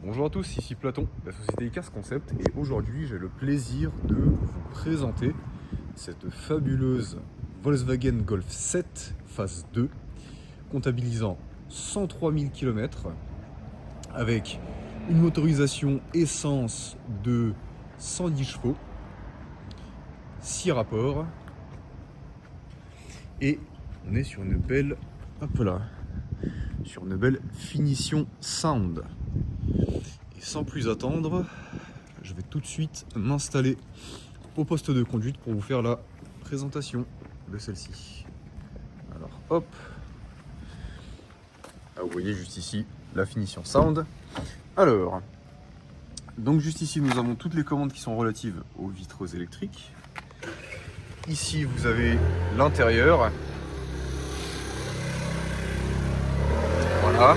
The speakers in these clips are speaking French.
Bonjour à tous, ici Platon, de la société ICAS Concept, et aujourd'hui j'ai le plaisir de vous présenter cette fabuleuse Volkswagen Golf 7 phase 2, comptabilisant 103 000 km, avec une motorisation essence de 110 chevaux, 6 rapports, et on est sur une belle, sur une belle finition sound. Et sans plus attendre, je vais tout de suite m'installer au poste de conduite pour vous faire la présentation de celle-ci. Alors hop, vous voyez juste ici la finition sound. Alors, donc juste ici nous avons toutes les commandes qui sont relatives aux vitraux électriques. Ici vous avez l'intérieur. Voilà.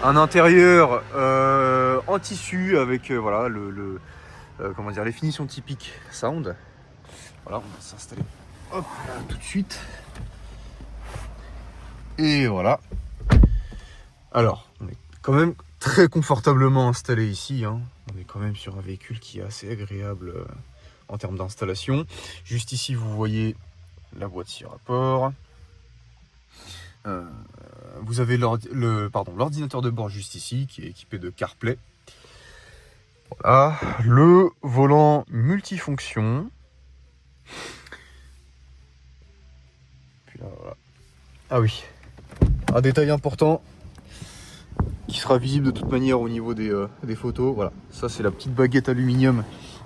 Un intérieur en tissu avec voilà comment dire, les finitions typiques sound. Voilà, on va s'installer hop là, tout de suite. Et voilà. Alors, on est quand même très confortablement installé ici, hein. On est quand même sur un véhicule qui est assez agréable en termes d'installation. Juste ici, vous voyez la boîte 6 rapports. Vous avez l'ordinateur de bord juste ici qui est équipé de CarPlay. Voilà, le volant multifonction. Puis là, voilà. Ah oui, un détail important qui sera visible de toute manière au niveau des photos. Voilà, ça c'est la petite baguette aluminium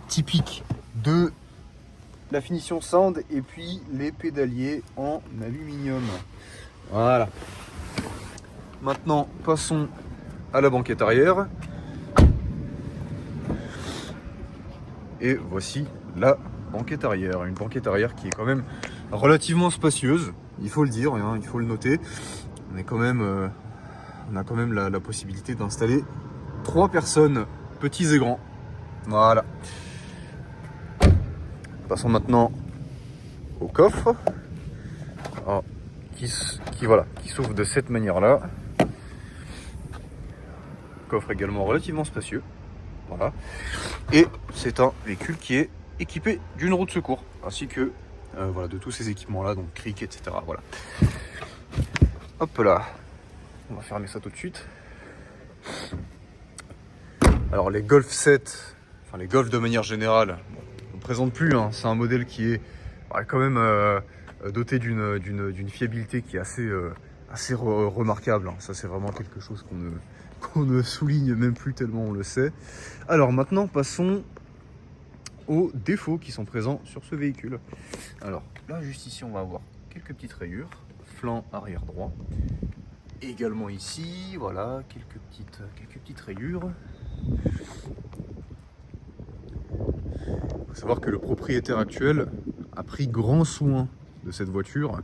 typique de la finition sound, et puis les pédaliers en aluminium. Voilà. Maintenant, passons à la banquette arrière. Et voici la banquette arrière. Une banquette arrière qui est quand même relativement spacieuse, il faut le dire, hein, il faut le noter. On a quand même la possibilité d'installer 3 personnes, petits et grands. Voilà. Passons maintenant au coffre. Alors, qui s'ouvre de cette manière-là. Coffre également relativement spacieux. Voilà. Et c'est un véhicule qui est équipé d'une roue de secours, ainsi que voilà, de tous ces équipements-là, donc cric, etc. Voilà. Hop là. On va fermer ça tout de suite. Alors les Golf 7, enfin les Golf de manière générale, bon, on ne présente plus, hein, c'est un modèle qui est quand même doté d'une fiabilité qui est assez remarquable, hein. Ça c'est vraiment quelque chose qu'on ne souligne même plus tellement on le sait. Alors maintenant passons aux défauts qui sont présents sur ce véhicule. Alors là juste ici on va avoir quelques petites rayures, flanc arrière droit. Également ici, voilà, quelques petites rayures. Il faut savoir que le propriétaire actuel a pris grand soin de cette voiture.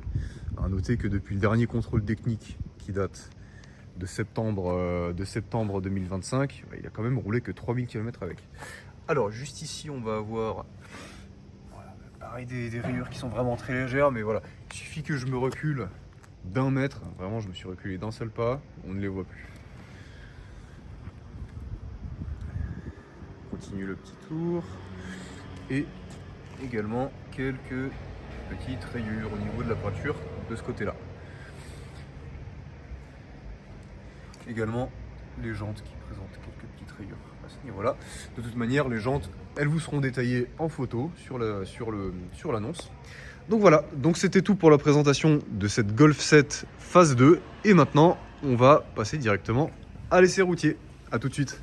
À noter que depuis le dernier contrôle technique qui date de septembre 2025, il a quand même roulé que 3000 km avec. Alors juste ici on va avoir voilà, pareil, des rayures qui sont vraiment très légères, mais voilà, il suffit que je me recule d'1 mètre, vraiment je me suis reculé d'un seul pas, on ne les voit plus. On continue le petit tour, et également quelques petites rayures au niveau de la peinture de ce côté là. Également les jantes qui présentent quelques petites rayures à ce niveau là. De toute manière les jantes elles vous seront détaillées en photo sur l'annonce. Donc voilà, donc c'était tout pour la présentation de cette Golf 7 phase 2. Et maintenant, on va passer directement à l'essai routier. A tout de suite.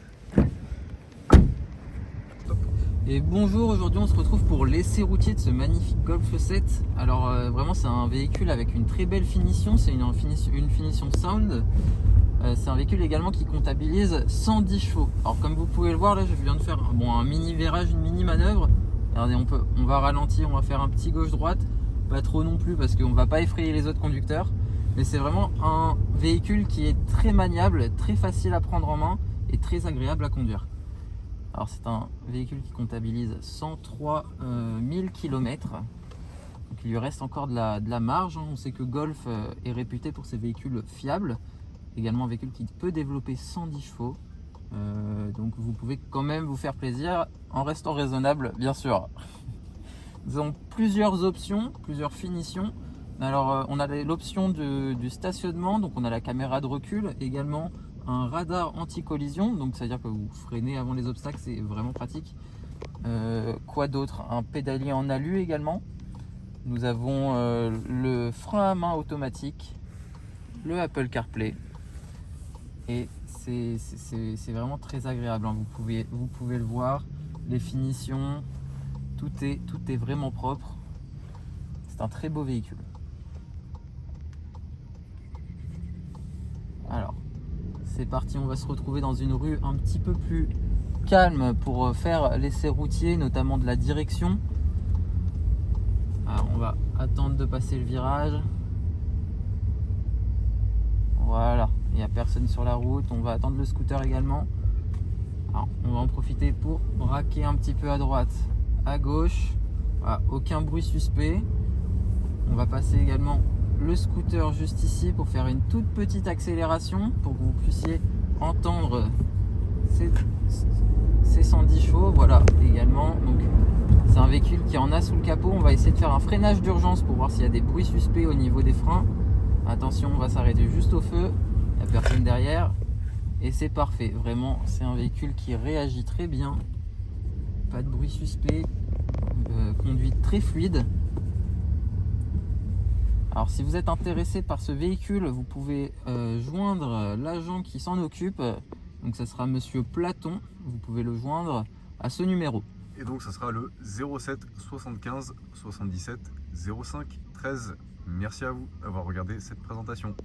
Et bonjour, aujourd'hui on se retrouve pour l'essai routier de ce magnifique Golf 7. Alors vraiment c'est un véhicule avec une très belle finition, c'est une finition sound. C'est un véhicule également qui comptabilise 110 chevaux. Alors comme vous pouvez le voir là, je viens de faire un mini virage, une mini manœuvre. Regardez, on va ralentir, on va faire un petit gauche-droite, pas trop non plus parce qu'on ne va pas effrayer les autres conducteurs. Mais c'est vraiment un véhicule qui est très maniable, très facile à prendre en main et très agréable à conduire. Alors c'est un véhicule qui comptabilise 103 000 km. Donc il lui reste encore de la marge. On sait que Golf est réputé pour ses véhicules fiables. Également un véhicule qui peut développer 110 chevaux. Donc vous pouvez quand même vous faire plaisir en restant raisonnable, bien sûr. Nous avons plusieurs options, plusieurs finitions. Alors on a l'option du stationnement, donc on a la caméra de recul, également un radar anti-collision, donc c'est à dire que vous freinez avant les obstacles, c'est vraiment pratique. Quoi d'autre? Un pédalier en alu également. Nous avons le frein à main automatique, le Apple CarPlay, et c'est vraiment très agréable, hein. Vous pouvez le voir, les finitions, tout est vraiment propre. C'est un très beau véhicule. Alors, c'est parti, on va se retrouver dans une rue un petit peu plus calme pour faire l'essai routier, notamment de la direction. Alors, on va attendre de passer le virage. Voilà, il n'y a personne sur la route. On va attendre le scooter également. Alors, on va en profiter pour braquer un petit peu à droite, à gauche. Voilà, aucun bruit suspect. On va passer également le scooter juste ici pour faire une toute petite accélération pour que vous puissiez entendre ces 110 chevaux. Voilà, également. Donc, c'est un véhicule qui en a sous le capot. On va essayer de faire un freinage d'urgence pour voir s'il y a des bruits suspects au niveau des freins. Attention, on va s'arrêter juste au feu. Il n'y a personne derrière. Et c'est parfait. Vraiment, c'est un véhicule qui réagit très bien. Pas de bruit suspect. Conduite très fluide. Alors, si vous êtes intéressé par ce véhicule, vous pouvez joindre l'agent qui s'en occupe. Donc, ça sera Monsieur Platon. Vous pouvez le joindre à ce numéro. Et donc ça sera le 07 75 77 05 13. Merci à vous d'avoir regardé cette présentation.